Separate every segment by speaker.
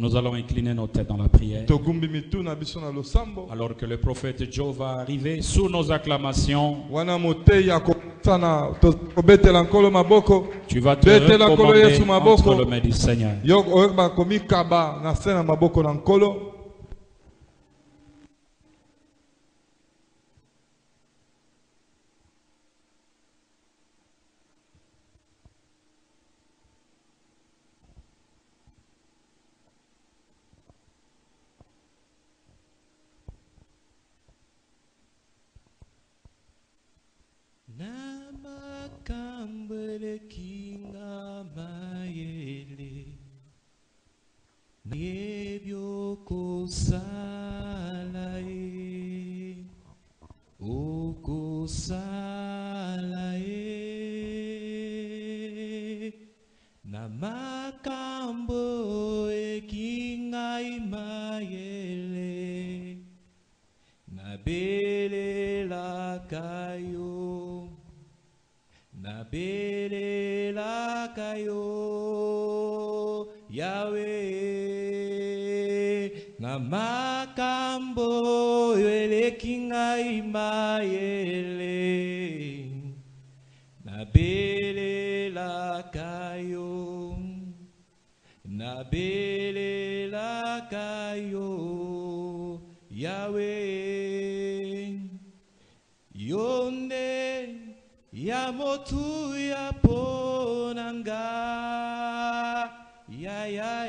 Speaker 1: Nous allons incliner nos têtes dans la prière.
Speaker 2: Togumbi mituna biso na losambo.
Speaker 1: Alors que le prophète Joe va arriver sous nos acclamations,
Speaker 2: Wana moteya kosana tobetela nkolo maboko.
Speaker 1: tu vas te recommander entre les mains du Seigneur.
Speaker 2: Yo oyeba komikaba na se na maboko na nkolo.
Speaker 3: Namakambele kinga mayele Nebyo kosala e Okosala e Namakambo kinga imayele Nabele la kayo Nabele la kayo Yahweh Namakambo elekinga imayele Nabele la kayo Nabele la kayo Yahweh Yonde Yamotu ya ponanga ya ya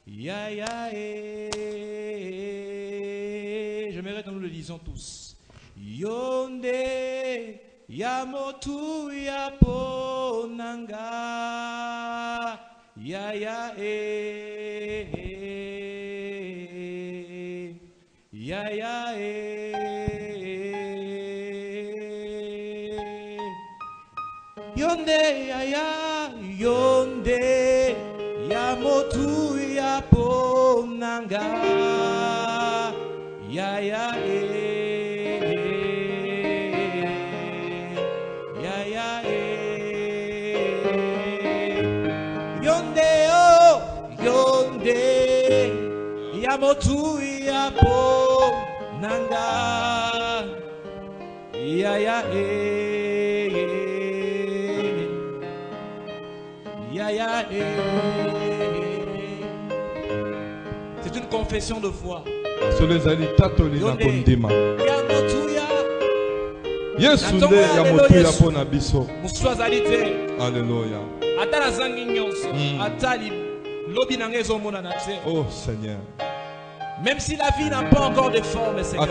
Speaker 3: ya ya J'aimerais que nous le disions tous. Yonde Yamotu ya ponanga ya ya ya ya Yonde ya ya yonde ya motu ya ponanga ya ya ya ya yonde oh yonde ya motu ya ponanga ya ya C'est une confession de foi.
Speaker 2: Yesu nde ya motu ya pona biso.
Speaker 3: Alléluia.
Speaker 2: Oh Seigneur.
Speaker 3: Même si la vie n'a pas encore de forme, Seigneur.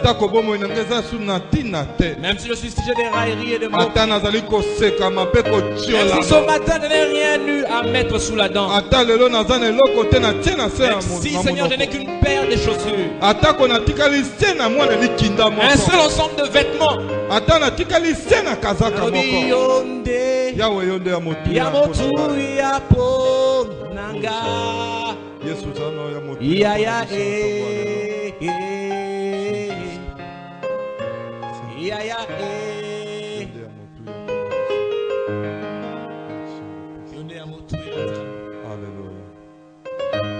Speaker 3: Même si je suis sujet de railleries et de mots. Même si ce matin je n'ai rien eu à mettre sous la dent. Même si, Seigneur, je n'ai qu'une paire de chaussures. Un seul ensemble de vêtements. Ya ya ya ya yonde ya motu ya
Speaker 2: Alléluia.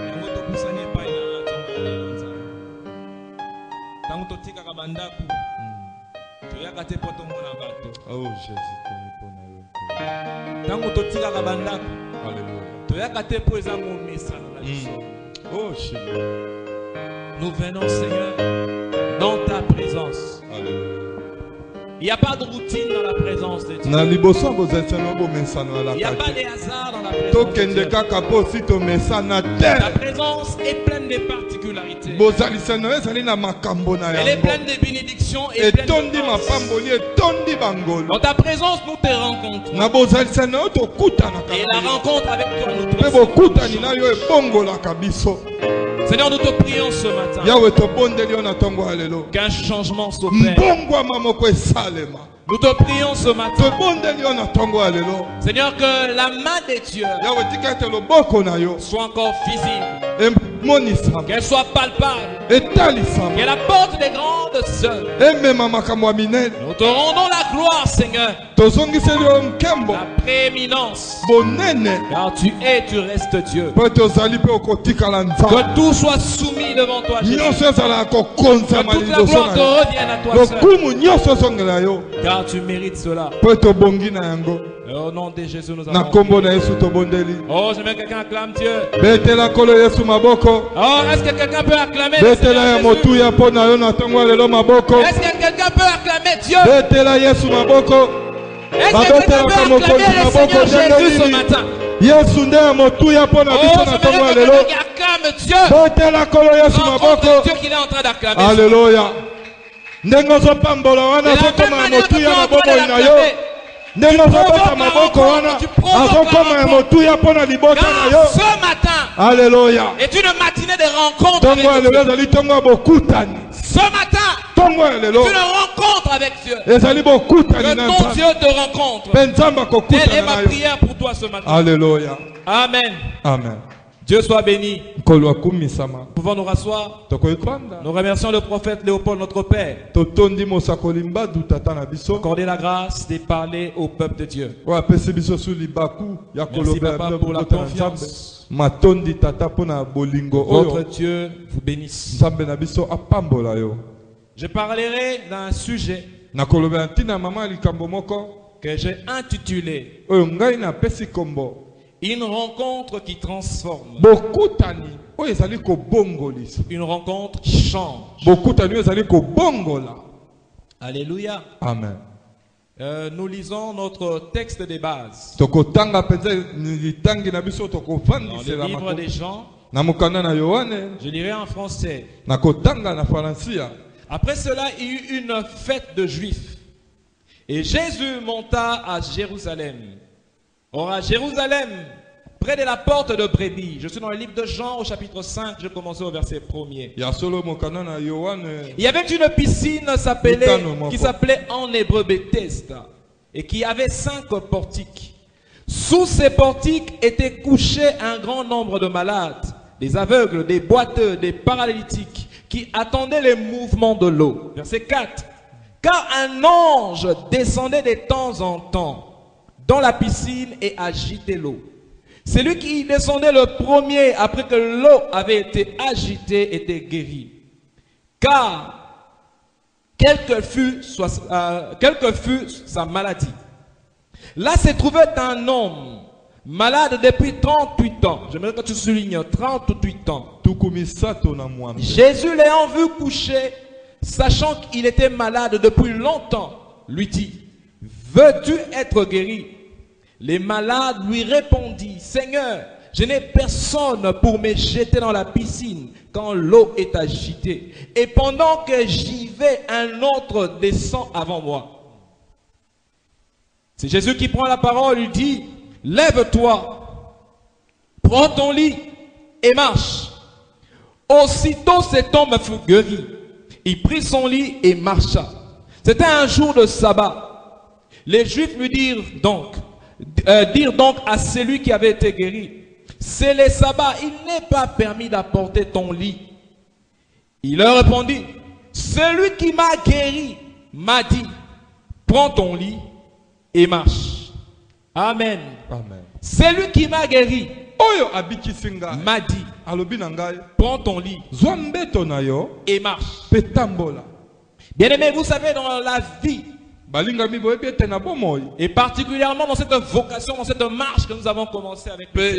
Speaker 3: ya moto kusanye pa ina tonga lenza tangu totika kabandaku toyaka te poto mona bato.
Speaker 2: Oh Jésus, pona yo.
Speaker 3: Tangu totika kabandaku
Speaker 2: Alléluia.
Speaker 3: toyaka te po eza momesano na biso.
Speaker 2: Oh Jésus.
Speaker 3: Nous venons, Seigneur, dans ta présence.
Speaker 2: Alléluia.
Speaker 3: Il n'y a pas de routine dans la présence de Dieu. Il
Speaker 2: n'y
Speaker 3: a pas de hasard dans la présence de Dieu. Ta présence est pleine de particularités. Elle est pleine de bénédictions et pleine de grâce. Dans ta présence, nous te rencontrons. Et la rencontre avec toi nous te Seigneur, nous te prions ce matin qu'un changement s'opère. Nous te prions ce matin, Seigneur, que la main de Dieu soit encore visible.
Speaker 1: Qu'elle soit palpable. Qu'elle apporte des grandes œuvres. Nous te rendons la gloire, Seigneur. La prééminence. Car tu es, tu restes Dieu. Que tout soit soumis devant toi, Jésus. Que toute la gloire te revienne à toi seul. Car tu mérites cela. Et au nom de Jésus, nous avons. Oh, j'aimerais que quelqu'un acclame Dieu. Oh, est-ce que quelqu'un peut acclamer le Seigneur Jésus? Est-ce que quelqu'un peut acclamer Dieu? Est-ce que quelqu'un peut acclamer le Seigneur Jésus ce matin? Oh, j'aimerais que quelqu'un acclame Dieu. Rencontre Dieu qu'il est en train d'acclamer.
Speaker 2: Alléluia.
Speaker 1: Ce matin est une matinée de rencontre avec Dieu. Ce matin est une rencontre avec Dieu. Que ton Dieu te rencontre. Telle est ma prière pour toi ce matin.
Speaker 2: Alléluia.
Speaker 1: Amen.
Speaker 2: Amen.
Speaker 1: Dieu soit béni.
Speaker 2: Nous
Speaker 1: pouvons nous rasseoir. Nous remercions le prophète Léopold, notre Père. Accorder la grâce de parler au peuple de Dieu. Merci Papa pour la confiance. Votre Dieu vous bénisse. Je parlerai d'un sujet que j'ai intitulé une rencontre qui transforme. Une rencontre qui change. Alléluia.
Speaker 2: Amen.
Speaker 1: Nous lisons notre texte de base.
Speaker 2: Dans
Speaker 1: le livre des Jean. Je lirai en français. Après cela, il y eut une fête de Juifs. Et Jésus monta à Jérusalem. Or à Jérusalem, près de la porte de Brebis, je suis dans le livre de Jean au chapitre 5, je commençais au verset 1er. Il y avait une piscine qui s'appelait en hébreu Bethesda et qui avait 5 portiques. Sous ces portiques étaient couchés un grand nombre de malades, des aveugles, des boiteux, des paralytiques qui attendaient les mouvements de l'eau. Verset 4. Car un ange descendait de temps en temps dans la piscine et agitait l'eau. Celui qui descendait le premier après que l'eau avait été agitée était guéri. Car quelle que fût sa maladie. Là se trouvait un homme malade depuis 38 ans. J'aimerais que tu soulignes 38 ans. Jésus l'ayant vu coucher, sachant qu'il était malade depuis longtemps, lui dit: veux-tu être guéri? Les malades lui répondirent: Seigneur, je n'ai personne pour me jeter dans la piscine quand l'eau est agitée. Et pendant que j'y vais, un autre descend avant moi. C'est Jésus qui prend la parole, lui dit: lève-toi, prends ton lit et marche. Aussitôt cet homme fut guéri. Il prit son lit et marcha. C'était un jour de sabbat. Les Juifs lui dirent donc à celui qui avait été guéri: c'est le sabbat, il n'est pas permis d'apporter ton lit. Il leur répondit: celui qui m'a guéri m'a dit: prends ton lit et marche. Amen.
Speaker 2: Amen.
Speaker 1: Celui qui m'a guéri m'a dit: prends ton lit et marche. Bien aimé, vous savez, dans la vie, et particulièrement dans cette vocation, dans cette marche que nous avons commencé avec le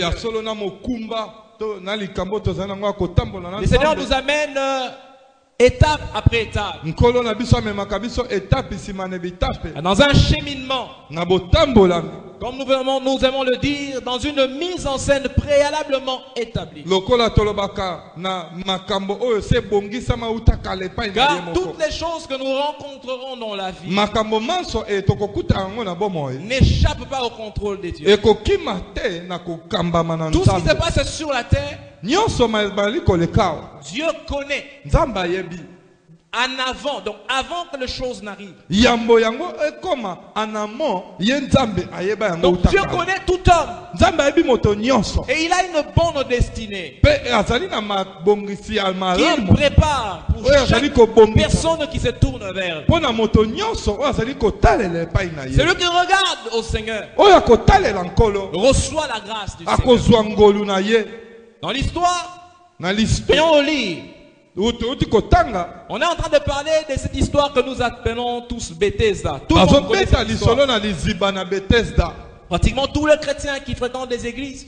Speaker 1: Seigneur nous amène étape après étape dans un cheminement, comme nous aimons le dire, dans une mise en scène préalablement établie. Car toutes les choses que nous rencontrerons dans la vie n'échappent pas au contrôle de Dieu. Tout ce qui se passe sur la terre, Dieu connaît. en avant, donc avant que les choses n'arrivent. Donc Dieu connaît tout homme. Et il a une bonne destinée qu'il prépare pour chaque personne qui se tourne vers lui. Celui qui regarde au Seigneur reçoit la grâce du Seigneur. Dans l'histoire, on lit. On est en train de parler de cette histoire que nous appelons tous Bethesda. Tout le monde connaît cette histoire. Pratiquement tous les chrétiens qui fréquentent des églises,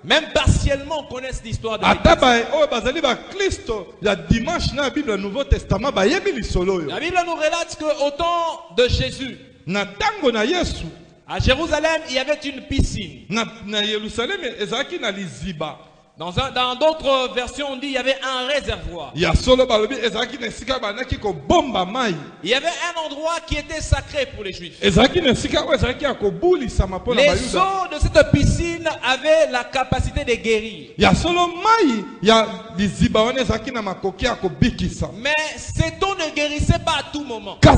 Speaker 1: même partiellement, connaissent l'histoire de l'Église. La Bible nous relate qu'au temps de Jésus, à Jérusalem, il y avait une piscine. Dans d'autres versions, on dit qu'il y avait un réservoir. Il y avait un endroit qui était sacré pour les Juifs. Les eaux de cette piscine avaient la capacité de guérir. Mais cette eau ne guérissait pas à tout moment. La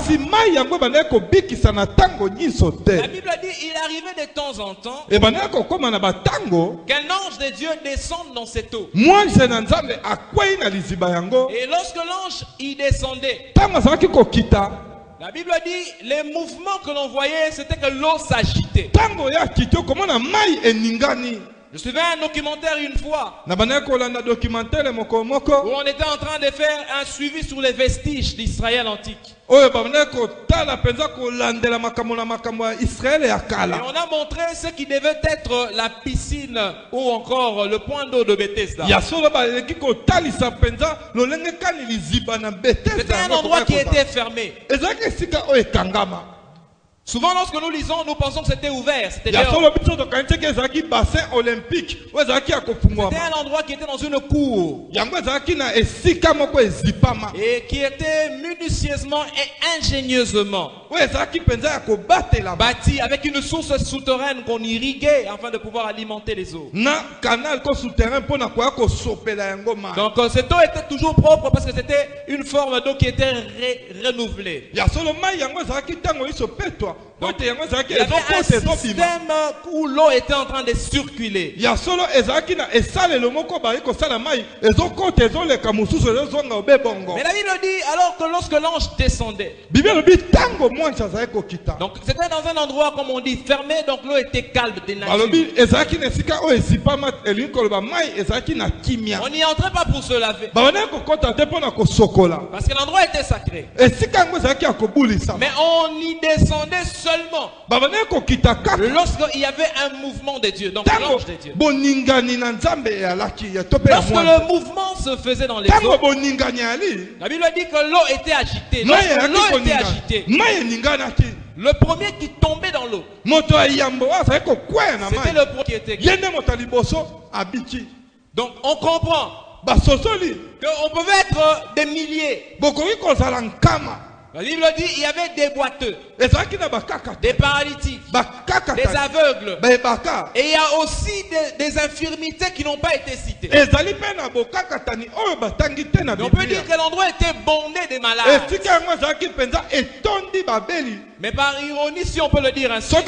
Speaker 1: Bible dit qu'il arrivait de temps en temps qu'un ange de Dieu descende dans cette eau. Et lorsque l'ange y descendait, la Bible dit les mouvements que l'on voyait, c'était que l'eau s'agitait. Je suivais un documentaire une fois où on était en train de faire un suivi sur les vestiges d'Israël antique. Et on a montré ce qui devait être la piscine ou encore le point d'eau de Bethesda. C'était un endroit qui était fermé. Souvent lorsque nous lisons, nous pensons que c'était ouvert. C'était un endroit qui était dans une cour et qui était minutieusement et ingénieusement bâti avec une source souterraine qu'on irriguait afin de pouvoir alimenter les eaux. Donc cette eau était toujours propre parce que c'était une forme d'eau qui était renouvelée. Donc, il y avait un système où l'eau était en train de circuler. Mais la Bible dit alors que lorsque l'ange descendait, donc c'était dans un endroit comme on dit fermé, donc l'eau était calme de nature. On n'y entrait pas pour se laver parce que l'endroit était sacré. Mais on y descendait seulement lorsqu'il y avait un mouvement de Dieu, donc l'ange de Dieu. Lorsque le mouvement se faisait dans les eaux, la Bible dit que l'eau était agitée. Lorsque l'eau était agitée, le premier qui tombait dans l'eau, c'était le premier qui était guéri. Donc on comprend qu'on pouvait être des milliers. La Bible dit qu'il y avait des boiteux, des paralytiques, des aveugles, et il y a aussi des infirmités qui n'ont pas été citées. Mais on peut dire que l'endroit était bondé des malades. Mais par ironie, si on peut le dire ainsi, à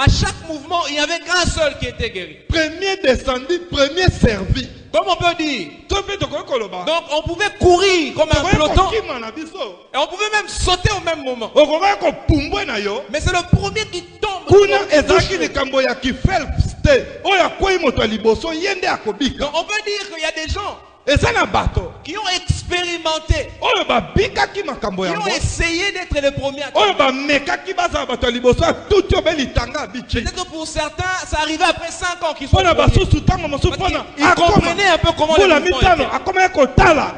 Speaker 1: chaque mouvement, il n'y avait qu'un seul qui était guéri.
Speaker 3: Premier descendu, premier servi.
Speaker 1: Comme on peut dire. Donc on pouvait courir comme un peloton. Et on pouvait même sauter au même moment. Mais c'est le premier qui tombe. Donc on peut dire qu'il y a des gens qui ont expérimenté, qui ont essayé d'être les premiers à peut-être pour certains, ça arrivait après 5 ans qu'ils sont premiers. Ils comprenaient un peu comment le mouvement était.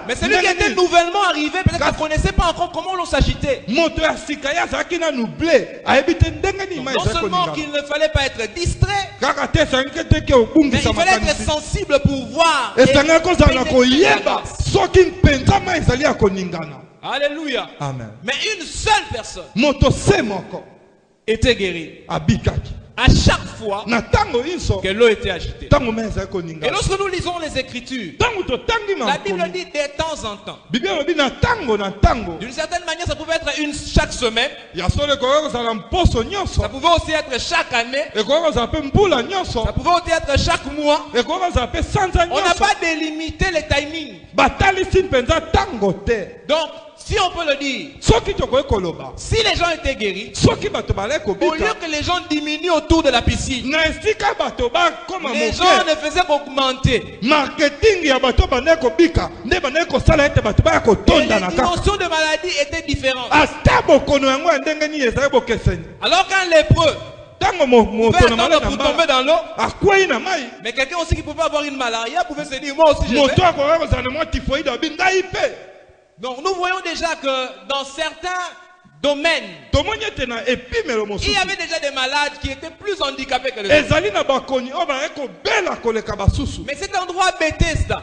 Speaker 1: Mais celui qui était nouvellement arrivé, peut-être qu'il ne connaissait pas encore comment l'on s'agitait. Non seulement qu'il ne fallait pas être distrait, mais il fallait être sensible pour voir. Alléluia.
Speaker 3: Amen.
Speaker 1: Mais une seule personne était guérie. à chaque fois que l'eau était agitée. Et lorsque nous lisons les Écritures, la Bible dit de temps en temps. D'une certaine manière, ça pouvait être chaque semaine. Ça pouvait aussi être chaque année. Ça pouvait aussi être chaque mois. On n'a pas délimité les timings. Donc, si on peut le dire, si les gens étaient guéris, au lieu que les gens diminuent autour de la piscine, les gens ne faisaient qu'augmenter. Et les dimensions de maladie étaient différentes. Alors qu'un lépreux pouvait attendre pour tomber dans l'eau, mais quelqu'un aussi qui pouvait avoir une malaria pouvait se dire, moi aussi je vais. Donc nous voyons déjà que dans certains domaines, il y avait déjà des malades qui étaient plus handicapés que les autres. Mais cet endroit Bethesda,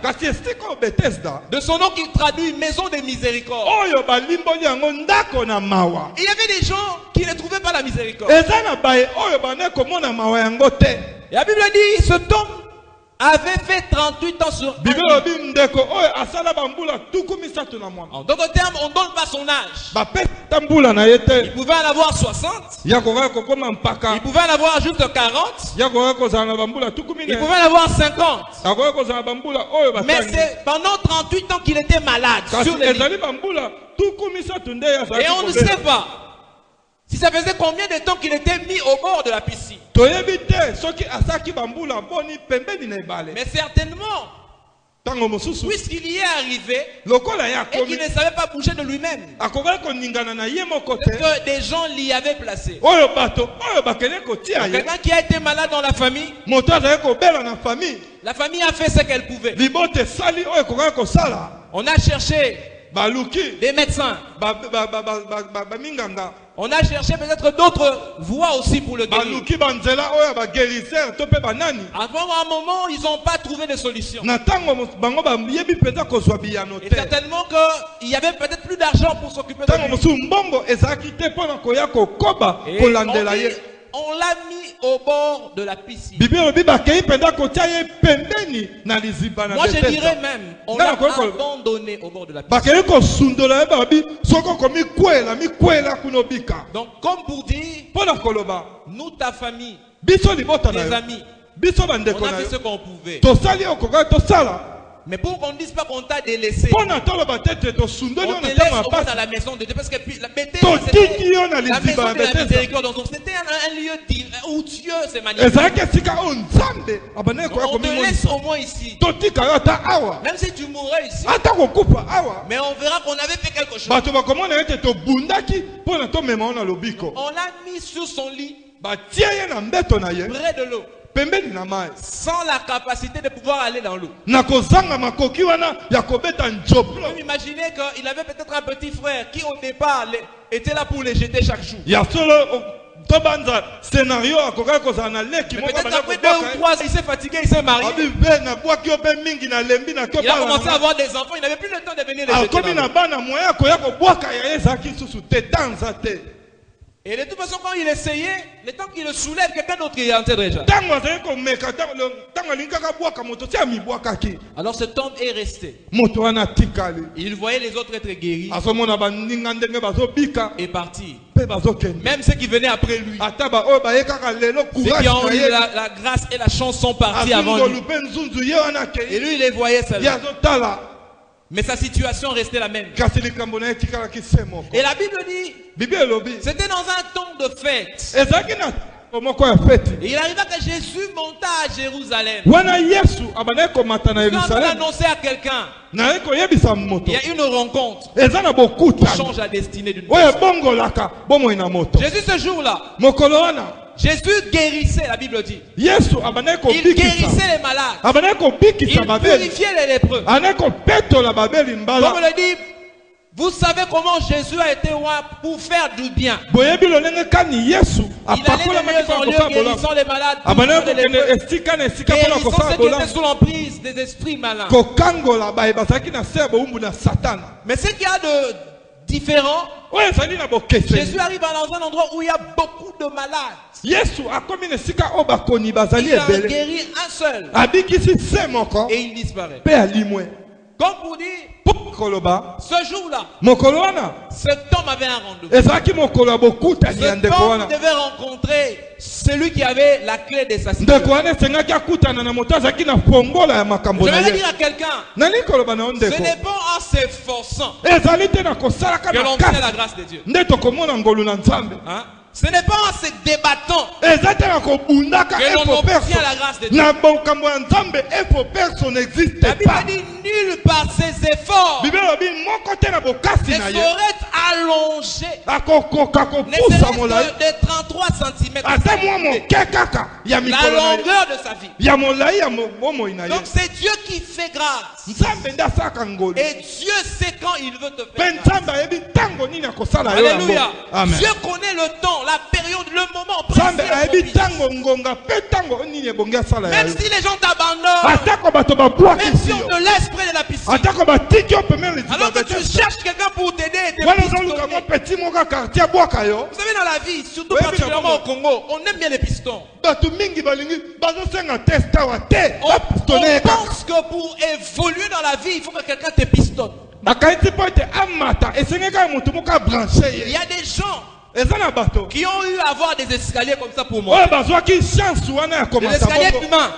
Speaker 1: de son nom qui traduit maison de miséricorde, il y avait des gens qui ne trouvaient pas la miséricorde. Et la Bible dit, ce homme avait fait 38 ans sur un. En d'autres termes, on ne donne pas son âge. Il pouvait en avoir 60. Il pouvait en avoir juste 40. Il pouvait en avoir 50. Mais c'est pendant 38 ans qu'il était malade sur les lits. Et on ne sait pas si ça faisait combien de temps qu'il était mis au bord de la piscine. Mais certainement, puisqu'il y est arrivé et qu'il ne savait pas bouger de lui-même, que des gens l'y avaient placé. Quelqu'un qui a été malade dans la famille, la famille a fait ce qu'elle pouvait. On a cherché des médecins. On a cherché peut-être d'autres voies aussi pour le guérir. À un moment, ils n'ont pas trouvé de solution. Et certainement qu'il y avait peut-être plus d'argent pour s'occuper de lui. Et on l'a mis au bord de la piscine. Moi je dirais même, on l'a abandonné au bord de la piscine. Donc comme pour dire, nous ta famille, tes amis, on a fait ce qu'on pouvait. Mais pour qu'on ne dise pas qu'on t'a délaissé, on te laisse au moins dans la maison de Dieu. Parce que la maison de la miséricorde, c'était un lieu où Dieu s'est manifesté. On te laisse au moins ici. Même si tu mourrais ici, mais on verra qu'on avait fait quelque chose. On l'a mis sur son lit, près de l'eau, sans la capacité de pouvoir aller dans l'eau. Vous imaginez qu'il avait peut-être un petit frère qui au départ était là pour les jeter chaque jour. Peut-être après 2 ou 3 ans, il s'est fatigué, il s'est marié. Il a commencé à avoir des enfants, il n'avait plus le temps de venir les jeter. Et de toute façon, quand il essayait, le temps qu'il le soulève, quelqu'un d'autre y entrait déjà. Alors cet homme est resté. Il voyait les autres être guéris et partis. Même ceux qui venaient après lui, ceux qui ont eu la grâce et la chance sont partis avant lui. Et lui, il les voyait seulement. Mais sa situation restait la même. Et la Bible dit, c'était dans un temps de fête. Et il arriva que Jésus monta à Jérusalem. Quand on annonçait à quelqu'un, il y a une rencontre qui change la destinée d'une personne. Jésus ce jour-là, Jésus guérissait, la Bible dit. Il guérissait les malades. Il purifiait les lépreux. Comme le dit, vous savez comment Jésus a été roi pour faire du bien. Il allait de lieu en lieu guérissant les malades, guérissant ceux qui étaient sous l'emprise des esprits malins. Mais ce qu'il y a de différent. Jésus arrive dans un endroit où il y a beaucoup de malades. Il a guéri un seul. Et il disparaît. Comme pour dire, ce jour-là, cet homme avait un rendez-vous. Cet homme devait rencontrer celui qui avait la clé de sa situation. Je vais dire à quelqu'un, ce n'est pas en s'efforçant que l'on obtient la grâce de Dieu. Hein? Ce n'est pas en se débattant que l'on obtient la grâce de Dieu. La Bible dit nul par ses efforts ne saurait allonger de 33 cm la longueur de sa vie. Donc c'est Dieu qui fait grâce. Et Dieu sait quand il veut te faire grâce. Alléluia. Dieu connaît le temps, la période, le moment précis. Même si les gens t'abandonnent, même si on te laisse près de la piscine, alors que tu cherches quelqu'un pour t'aider et te pistonner. Vous savez, dans la vie, surtout particulièrement au Congo, on aime bien les pistons. On pense que pour évoluer dans la vie, il faut que quelqu'un te pistonne. Il y a des gens qui ont eu à avoir des escaliers comme ça pour monter. Des escaliers humains.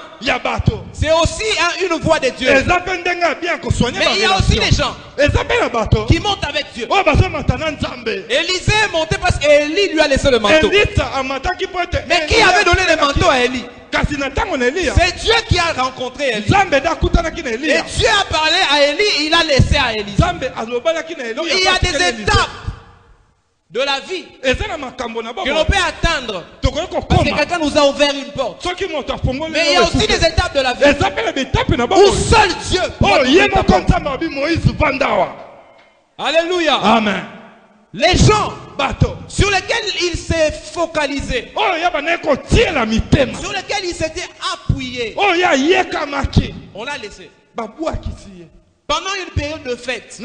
Speaker 1: C'est aussi une voie de Dieu. Mais il y a aussi des gens qui montent avec Dieu. Élisée est monté parce qu'Élie lui a laissé le manteau. Mais qui avait donné le manteau à Élie? C'est Dieu qui a rencontré Élie. Et Dieu a parlé à Élie, il a laissé à Élie. Donc il y a des étapes de la vie que l'on peut atteindre parce que quelqu'un nous a ouvert une porte. Mais il y a aussi des étapes de la vie où seul Dieu peut. Alléluia. Amen. Les gens sur lesquels il s'est focalisé, sur lesquels il s'était appuyé, on l'a laissé. Pendant une période de fête,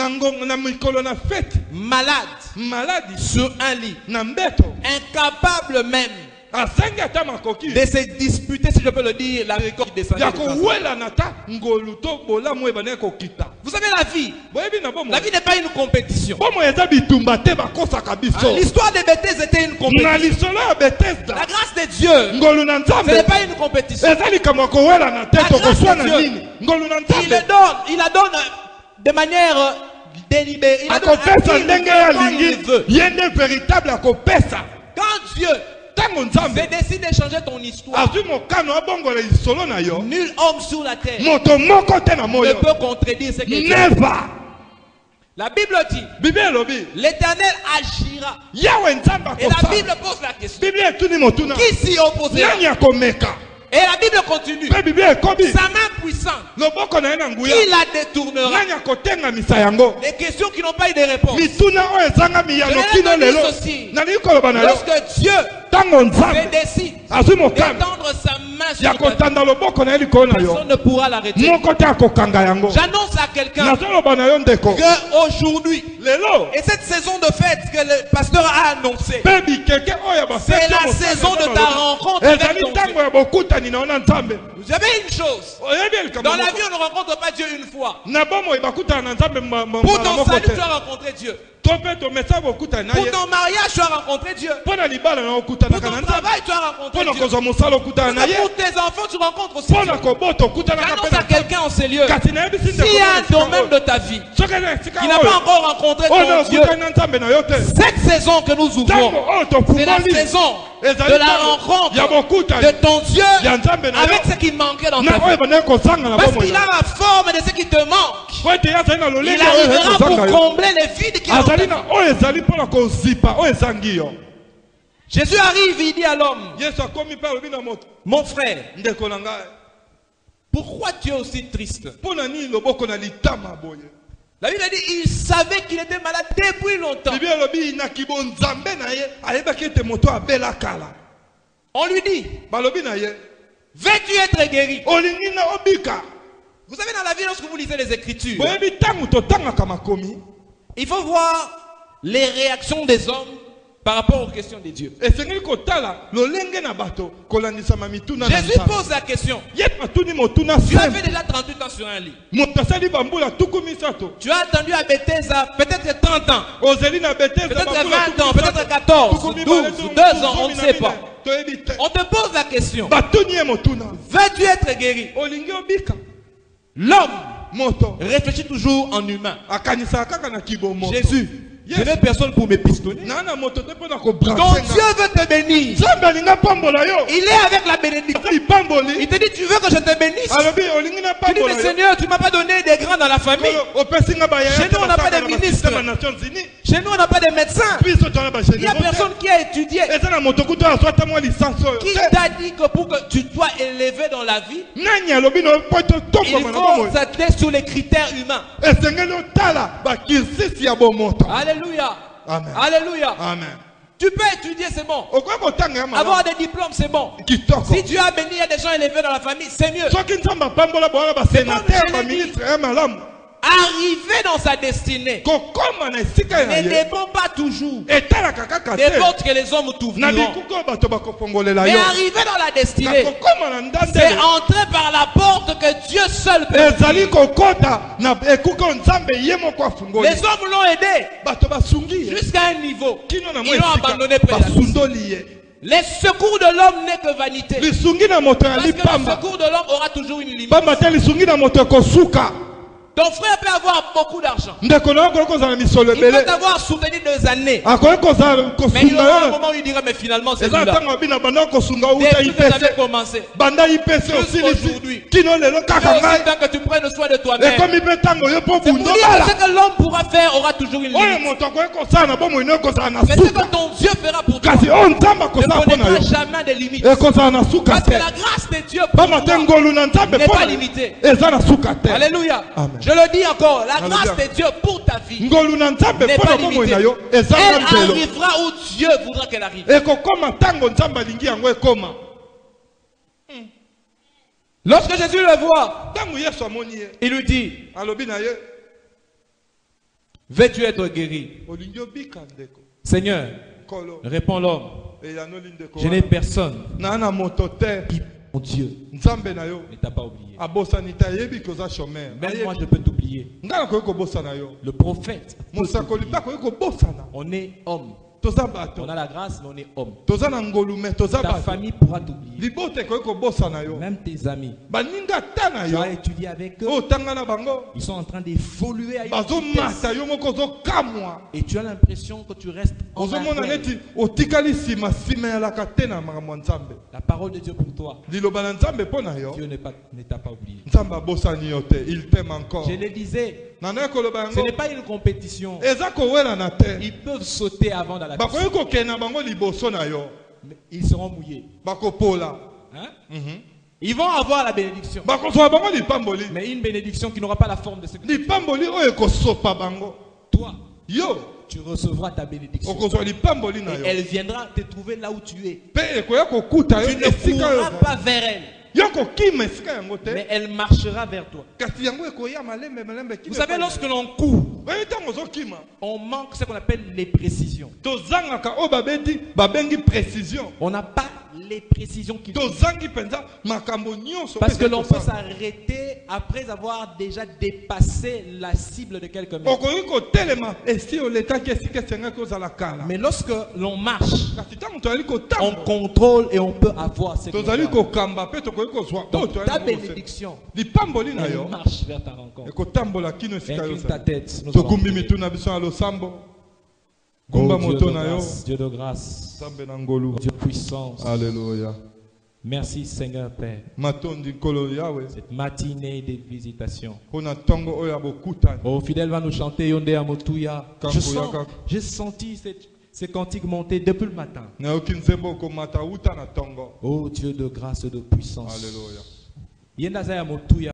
Speaker 1: malade sur un lit, incapable même de se disputer, si je peux le dire, la récolte des descendait. Vous savez, la vie n'est pas une compétition. L'histoire de Bethesda était une compétition. La grâce de Dieu, ce n'est pas une compétition. La grâce de Dieu, il la donne de manière délibérée. Il la donne à qui il veut. Quand Dieu se décide de changer ton histoire, nul homme sur la terre ne peut contredire ce que Dieu dit. La Bible dit, l'Éternel agira. Et la Bible pose la question, qui s'y opposera? Et la Bible continue, sa main puissante, qui la détournera? Des questions qui n'ont pas eu de réponse. Je vais donner ceci. Lorsque Dieu décide d'étendre sa main sur ta vie, personne ne pourra l'arrêter. J'annonce à quelqu'un qu'aujourd'hui, et cette saison de fête que le pasteur a annoncé, c'est la saison de ta rencontre avec ton Dieu. Vous savez une chose, dans la vie on ne rencontre pas Dieu une fois. Pour ton salut tu as rencontré Dieu. Pour ton mariage, tu as rencontré Dieu. Pour ton travail, tu as rencontré Dieu. Pour tes enfants, tu rencontres aussi Dieu. J'annonce à quelqu'un en ces lieux, s'il y a un domaine de ta vie qui n'a pas encore rencontré ton Dieu, cette saison que nous ouvrons, c'est la saison de la rencontre de ton Dieu avec ce qui manquait dans ta vie. Parce qu'il a la forme de ce qui te manque. Il arrivera pour combler les vides qui ont. Jésus arrive, il dit à l'homme, mon frère, pourquoi tu es aussi triste? La Bible dit il savait qu'il était malade depuis longtemps. On lui dit, veux-tu être guéri? Vous savez, dans la vie, lorsque vous lisez les Écritures, il faut voir les réactions des hommes par rapport aux questions de Dieu. Jésus pose la question. Tu as fait déjà 38 ans sur un lit. Tu as attendu à Bethesda peut-être 30 ans. Peut-être 20 ans, peut-être 14, 12, 2 ans, on ne sait pas. On te pose la question. Veux-tu être guéri? L'homme réfléchit toujours en humain. Jésus, je n'ai personne pour me pistonner. Donc Dieu veut te bénir. Il est avec la bénédiction. Il te dit, tu veux que je te bénisse? Tu dis, mais Seigneur, tu ne m'as pas donné des grands dans la famille. Chez nous, on n'a pas de ministres. Chez nous, on n'a pas de médecins. Il n'y a personne qui a étudié. Qui t'a dit que pour que tu sois élevé dans la vie, il faut s'atteler sur les critères humains. Alléluia.
Speaker 3: Amen.
Speaker 1: Alléluia.
Speaker 3: Amen.
Speaker 1: Tu peux étudier, c'est bon. Avoir des diplômes, c'est bon. Si Dieu a béni, il y a des gens élevés dans la famille, c'est mieux. Arriver dans sa destinée ne dépend pas toujours des portes que les hommes t'ouvriront. Mais arriver dans la destinée, c'est entrer par la porte que Dieu seul peut ouvrir. Les hommes l'ont aidé jusqu'à un niveau. Ils l'ont abandonné près de les secours de l'homme n'est que vanité. Parce que le secours de l'homme aura toujours une limite. Ton frère peut avoir beaucoup d'argent. Il peut t'avoir soutenu des années. Mais il aura un moment où il dira, mais finalement c'est lui là. Depuis que tu avais commencé. Jusqu'aujourd'hui. Il est aussi temps que tu prennes soin de toi-même. C'est pour dire que ce que l'homme pourra faire aura toujours une limite. Mais ce que ton Dieu fera pour toi ne connaîtra jamais de limites. Parce que la grâce de Dieu pour toi n'est pas limitée. Alléluia. Amen. Je le dis encore, la grâce de Dieu pour ta vie n'est pas limitée. Elle arrivera où Dieu voudra qu'elle arrive. Lorsque Jésus le voit, il lui dit, veux-tu être guéri? Seigneur, répond l'homme, je n'ai personne qui, mon Dieu, ne t'a pas oublié. Même moi je peux t'oublier. Le prophète, on est homme. On a la grâce, mais on est homme. Ta famille pourra t'oublier. Même tes amis. Tu as étudié avec eux. Ils sont en train d'évoluer à une vitesse. Et tu as l'impression que tu restes en arrière. La parole de Dieu pour toi. Dieu ne t'a pas oublié. Il t'aime encore. Je le disais. Ce n'est pas une compétition. Ils peuvent sauter avant dans la piscine. Mais ils seront mouillés. Hein? Ils vont avoir la bénédiction. Mais une bénédiction qui n'aura pas la forme de ce que tu fais. Toi, tu recevras ta bénédiction. Et elle viendra te trouver là où tu es. Tu ne courras pas vers elle. Mais elle marchera vers toi. Vous savez, lorsque l'on court, on manque ce qu'on appelle les précisions. On n'a pas les précisions qu'il faut. Parce que l'on peut s'arrêter après avoir déjà dépassé la cible de quelques mètres. Mais lorsque l'on marche, on contrôle et on peut avoir ce qu'on veut. Donc ta bénédiction, elle marche vers ta rencontre. Incline ta tête. Oh, Dieu de grâce, Dieu de puissance.
Speaker 3: Alléluia.
Speaker 1: Merci Seigneur Père. Cette matinée de visitation. Oh, fidèle va nous chanter Yonde Amotuya. J'ai senti ces cantiques monter depuis le matin. Oh Dieu de grâce et de puissance.
Speaker 3: Alléluia.